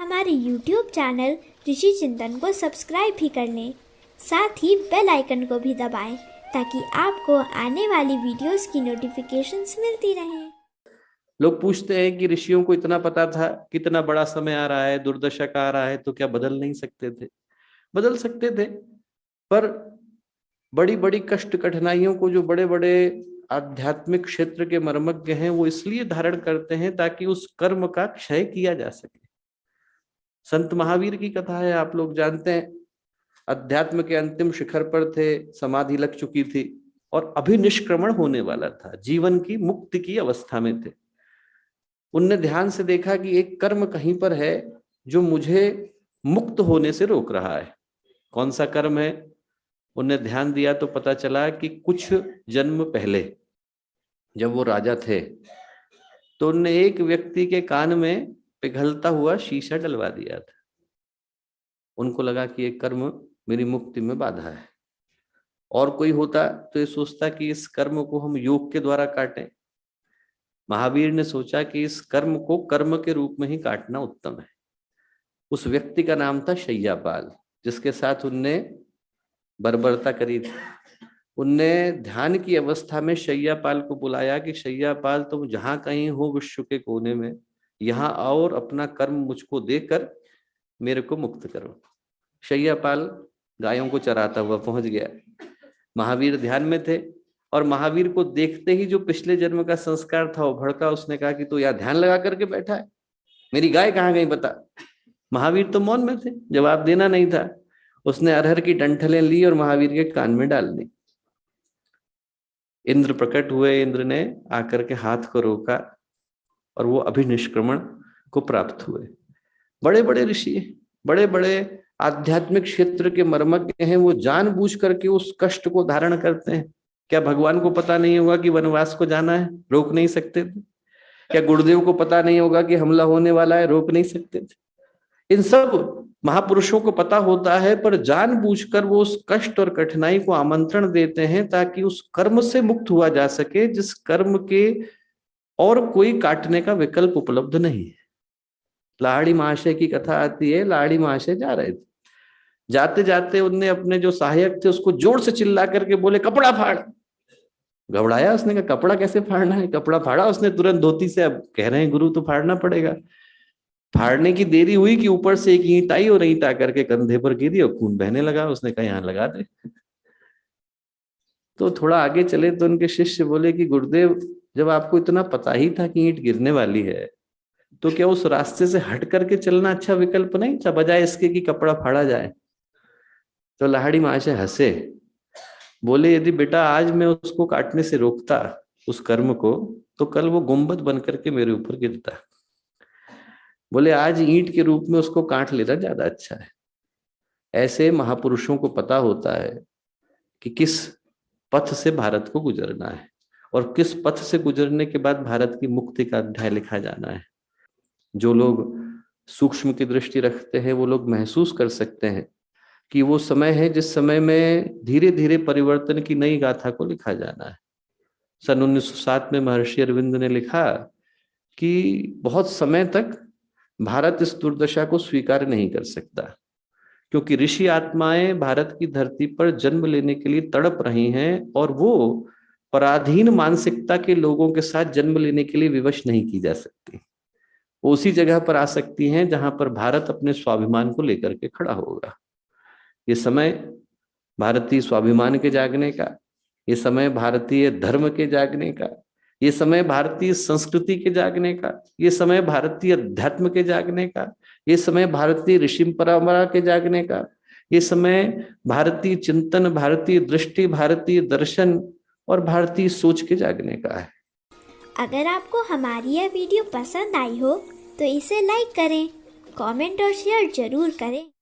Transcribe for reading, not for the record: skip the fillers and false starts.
हमारे YouTube channel ऋषि चिंतन को सब्सक्राइब भी कर लें। साथ ही बेल आइकन को भी दबाएं ताकि आपको आने वाली वीडियोस की नोटिफिकेशंस मिलती रहें। लोग पूछते हैं कि ऋषियों को इतना पता था, कितना बड़ा समय आ रहा है, दुर्दशा का आ रहा है, तो क्या बदल नहीं सकते थे? बदल सकते थे, पर बड़ी बड़ी कष्ट कठिनाइयों को जो बड़े बड़े आध्यात्मिक क्षेत्र के मर्मज्ञ हैं वो इसलिए धारण करते हैं ताकि उस कर्म का क्षय किया जा सके। संत महावीर की कथा है, आप लोग जानते हैं। अध्यात्म के अंतिम शिखर पर थे, समाधि लग चुकी थी और अभिनिष्क्रमण होने वाला था, जीवन की मुक्ति की अवस्था में थे। उनने ध्यान से देखा कि एक कर्म कहीं पर है जो मुझे मुक्त होने से रोक रहा है। कौन सा कर्म है? उनने ध्यान दिया तो पता चला कि कुछ जन्म पहले जब वो राजा थे तो उनने एक व्यक्ति के कान में पिघलता हुआ शीशा डलवा दिया था। उनको लगा कि ये कर्म मेरी मुक्ति में बाधा है। और कोई होता तो ये सोचता कि इस कर्म को हम योग के द्वारा काटें। महावीर ने सोचा कि इस कर्म को कर्म के रूप में ही काटना उत्तम है। उस व्यक्ति का नाम था शय्यापाल, जिसके साथ उनने बर्बरता करी थी। उनने ध्यान की अवस्था में शय्यापाल को बुलाया कि शय्यापाल, तुम जहां कहीं हो विश्व के कोने में, यहाँ आओ और अपना कर्म मुझको देकर मेरे को मुक्त करो। शय्यापाल गायों को चराता हुआ पहुंच गया। महावीर ध्यान में थे और महावीर को देखते ही जो पिछले जन्म का संस्कार था वो भड़का। उसने कहा कि तू यहाँ ध्यान लगा करके बैठा है, मेरी गाय कहाँ गई बता। महावीर तो मौन में थे, जवाब देना नहीं था। उसने अरहर की डंठलें ली और महावीर के कान में डाल दी। इंद्र प्रकट हुए, इंद्र ने आकर के हाथ को रोका और वो अभिनिष्क्रमण को प्राप्त हुए। बड़े बड़े ऋषि, बड़े बड़े आध्यात्मिक क्षेत्र के मर्मज्ञ हैं, वो जानबूझ करके उस कष्ट को धारण करते हैं। क्या भगवान को पता नहीं होगा कि वनवास को जाना है, रोक नहीं सकते थे? क्या गुरुदेव को पता नहीं होगा कि हमला होने वाला है, रोक नहीं सकते थे? इन सब महापुरुषों को पता होता है, पर जानबूझकर वो उस कष्ट और कठिनाई को आमंत्रण देते हैं ताकि उस कर्म से मुक्त हुआ जा सके जिस कर्म के और कोई काटने का विकल्प उपलब्ध नहीं है। लाड़ी महाशय की कथा आती है। लाड़ी महाशय जा रहे थे, जाते जाते उनने अपने जो सहायक थे उसको जोर से चिल्ला करके बोले, कपड़ा फाड़। घबराया, उसने कहा कपड़ा कैसे फाड़ना है? कपड़ा फाड़ा उसने तुरंत धोती से। अब कह रहे हैं गुरु तो फाड़ना पड़ेगा। फाड़ने की देरी हुई कि ऊपर से एक ईंट आई और ईंट आकर के कंधे पर गिरी और खून बहने लगा। उसने कहा यहाँ लगा दे। तो थोड़ा आगे चले तो उनके शिष्य बोले कि गुरुदेव, जब आपको इतना पता ही था कि ईंट गिरने वाली है तो क्या उस रास्ते से हट करके चलना अच्छा विकल्प नहीं था, बजाय इसके कि कपड़ा फाड़ा जाए? तो लाहड़ी महाशय हंसे, बोले यदि बेटा आज मैं उसको काटने से रोकता उस कर्म को, तो कल वो गुंबद बन करके मेरे ऊपर गिरता। बोले आज ईंट के रूप में उसको काट लेना ज्यादा अच्छा है। ऐसे महापुरुषों को पता होता है कि किस पथ से भारत को गुजरना है और किस पथ से गुजरने के बाद भारत की मुक्ति का अध्याय लिखा जाना है। जो लोग सूक्ष्म की दृष्टि रखते हैं वो लोग महसूस कर सकते हैं कि वो समय है जिस समय में धीरे धीरे परिवर्तन की नई गाथा को लिखा जाना है। सन 1907 में महर्षि अरविंद ने लिखा कि बहुत समय तक भारत इस दुर्दशा को स्वीकार नहीं कर सकता, क्योंकि ऋषि आत्माएं भारत की धरती पर जन्म लेने के लिए तड़प रही हैं और वो पराधीन मानसिकता के लोगों के साथ जन्म लेने के लिए विवश नहीं की जा सकती। वो उसी जगह पर आ सकती हैं जहां पर भारत अपने स्वाभिमान को लेकर के खड़ा होगा। ये समय भारतीय स्वाभिमान के जागने का, ये समय भारतीय धर्म के जागने का, ये समय भारतीय संस्कृति के जागने का, ये समय भारतीय अध्यात्म के जागने का, ये समय भारतीय ऋषि परंपरा के जागने का, ये समय भारतीय चिंतन, भारतीय दृष्टि, भारतीय दर्शन और भारतीय सोच के जागने का है। अगर आपको हमारी यह वीडियो पसंद आई हो तो इसे लाइक करें, कमेंट और शेयर जरूर करें।